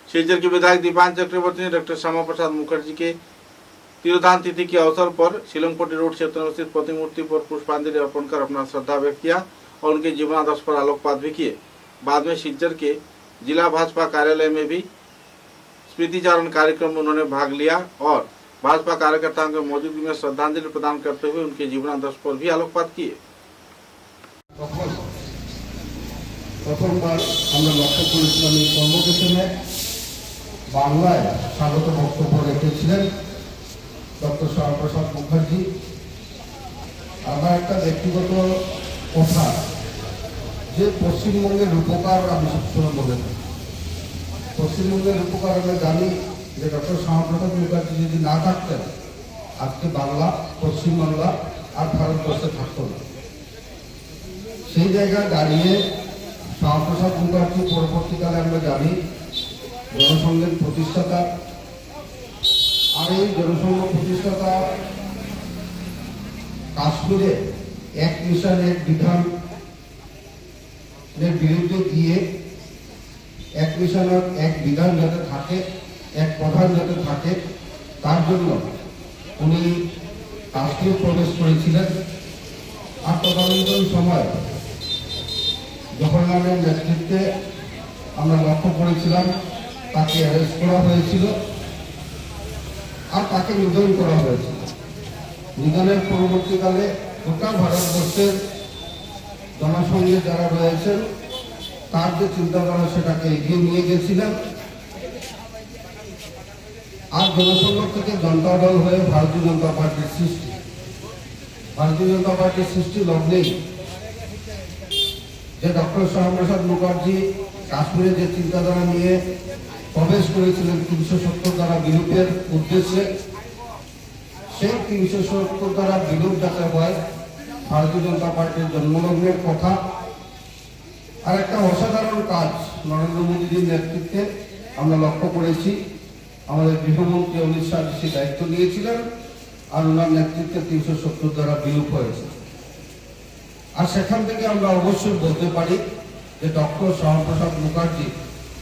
सिलचर के विधायक दीपान चक्रवर्ती ने डॉक्टर श्यामा प्रसाद मुखर्जी के तिरोधान तिथि के अवसर पर शिलंगपट्टी रोड क्षेत्र में स्थित प्रतिमूर्ति पर पुष्पांजलि अर्पण कर अपना श्रद्धा व्यक्त किया और उनके जीवनादर्श पर आलोकपात भी किए। बाद में सिलचर के जिला भाजपा कार्यालय में भी स्मृतिचारण कार्यक्रम में उन्होंने भाग लिया और भाजपा कार्यकर्ताओं के मौजूदगी में श्रद्धांजलि प्रदान करते हुए उनके जीवनादर्श पर भी आलोकपात किए। प्रथमबार আমরা লক্ষ্য করেছিলাম এই কর্মক্ষেত্রে বাংলায় স্বাগত বক্তব্য রেখেছিলেন ডক্টর শ্যামা প্রসাদ মুখার্জি। আমার একটা ব্যক্তিগত কথা যে পশ্চিমবঙ্গের রূপকার আমি সবসময় বলে থাকি, পশ্চিমবঙ্গের রূপকার আমরা জানি যে ডক্টর শ্যামা প্রসাদ মুখার্জি যদি না থাকতেন আজকে বাংলা, পশ্চিমবাংলা আর ভারতবর্ষে থাকতো না। সেই জায়গায় দাঁড়িয়ে শ্যামা প্রসাদ মুখার্জি পরবর্তীকালে আমরা জানি জনসংঘের প্রতিষ্ঠাতা, আর এই জনসংঘ প্রতিষ্ঠাতা কাশ্মীরে এক মিশন এক বিধানের বিরুদ্ধে গিয়ে এক মিশন এক বিধান যাতে থাকে, এক প্রধান যাতে থাকে, তার জন্য উনি কাশ্মীর প্রবেশ করেছিলেন। আর তদানীন্তন সময় জওহরলালের নেতৃত্বে আমরা লক্ষ্য করেছিলাম তাকে অ্যারেস্ট করা হয়েছিল আর তাকে নিধন করা হয়েছিল। নিধনের পরবর্তীকালে গোটা ভারতবর্ষের জনসংঘে যারা রয়েছেন তার যে চিন্তাধারা সেটাকে এগিয়ে নিয়ে গেছিলেন। আর জনসংঘ থেকে জনতা দল হয়ে ভারতীয় জনতা পার্টির সৃষ্টি। ভারতীয় জনতা পার্টির সৃষ্টি লগ্নেই যে ডক্টর শ্যামা প্রসাদ মুখার্জি কাশ্মীরে যে চিন্তাধারা নিয়ে প্রবেশ করেছিলেন ৩৭০ ধারা বিলুপের উদ্দেশ্যে, সেই ৩৭০ ধারা বিলুপ যাতে হয় ভারতীয় জনতা পার্টির জন্মলগ্নের কথা। আর একটা অসাধারণ কাজ নরেন্দ্র মোদীজির নেতৃত্বে আমরা লক্ষ্য করেছি। আমাদের গৃহমন্ত্রী অমিত শাহ সেই দায়িত্ব নিয়েছিলেন আর ওনার নেতৃত্বে ৩৭০ ধারা বিলুপ হয়েছে। আর সেখান থেকে আমরা অবশ্যই বলতে পারি যে ডক্টর শ্যামা প্রসাদ মুখার্জি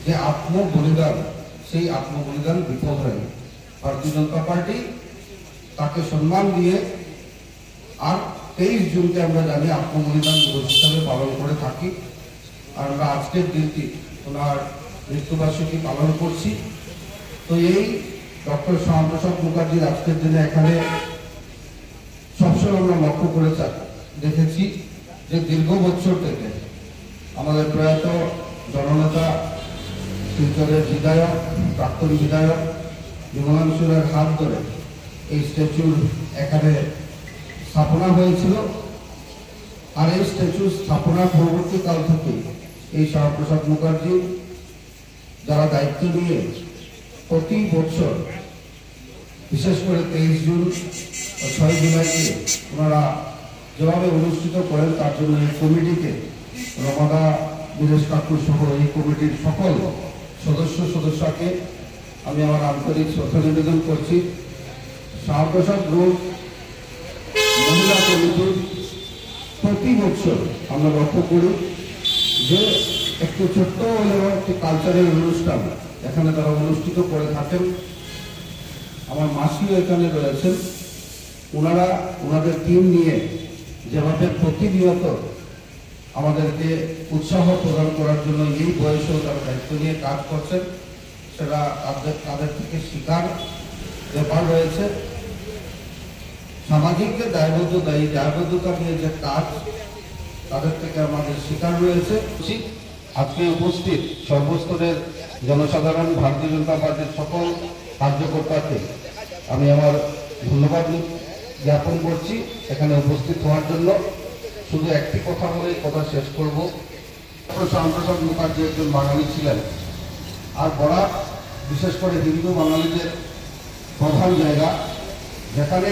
যে আত্মবলিদান, সেই আত্মবলিদান বিফল হয়নি। ভারতীয় জনতা পার্টি তাকে সম্মান দিয়ে আর 23 জুনকে আমরা জানি আত্মবলিদান দিবস হিসাবে পালন করে থাকি। আর আমরা আজকের দিনটি ওনার মৃত্যুবার্ষিকী পালন করছি। তো এই ডক্টর শ্যামা প্রসাদ মুখার্জির আজকের দিনে এখানে সবসময় আমরা লক্ষ্য করে দেখেছি যে দীর্ঘ বছর থেকে আমাদের প্রয়াত জননেতা শিলচরের বিধায়ক, প্রাক্তন বিধায়ক বিমলাংশুরের হাত ধরে এই স্ট্যাচুর এখানে স্থাপনা হয়েছিল। আর এই স্ট্যাচুর স্থাপনার পরবর্তীকাল থেকে এই শ্যামা প্রসাদ মুখার্জি যারা দায়িত্ব নিয়ে প্রতি বছর বিশেষ করে 23 জুন ও 6 জুলাইকে ওনারা যেভাবে অনুষ্ঠিত করেন তার জন্য এই কমিটিকে রমাদা বিদেশ কাকুর সহ এই কমিটির সকল সদস্যকে আমি আমার আন্তরিক শ্রদ্ধা নিবেদন করছি। শ্যামা প্রসাদ গ্রুপ মহিলা কমিটির প্রতি বছর আমরা লক্ষ্য করি যে একটু ছোট্ট হলেও একটি কালচারাল অনুষ্ঠান এখানে তারা অনুষ্ঠিত করে থাকেন। আমার মাসিও এখানে রয়েছেন, ওনারা ওনাদের টিম নিয়ে যেভাবে প্রতিনিয়ত আমাদেরকে উৎসাহ প্রদান করার জন্য এই বয়সেও তারা দায়িত্ব নিয়ে কাজ করছেন, সেটা তাদের থেকে শিকার ব্যাপার রয়েছে। সামাজিক যে দায়বদ্ধতা নিয়ে যে কাজ তাদের থেকে আমাদের শিকার রয়েছে। আজকে উপস্থিত সর্বস্তরের জনসাধারণ, ভারতীয় জনতা পার্টির সকল কার্যকর্তাকে আমি আমার ধন্যবাদ জ্ঞাপন করছি এখানে উপস্থিত হওয়ার জন্য। শুধু একটি কথা বলে কথা শেষ করব। শ্যামা প্রসাদ মুখার্জি একজন বাঙালি ছিলেন, আর বরাক বিশেষ করে হিন্দু বাঙালিদের প্রধান জায়গা, যেখানে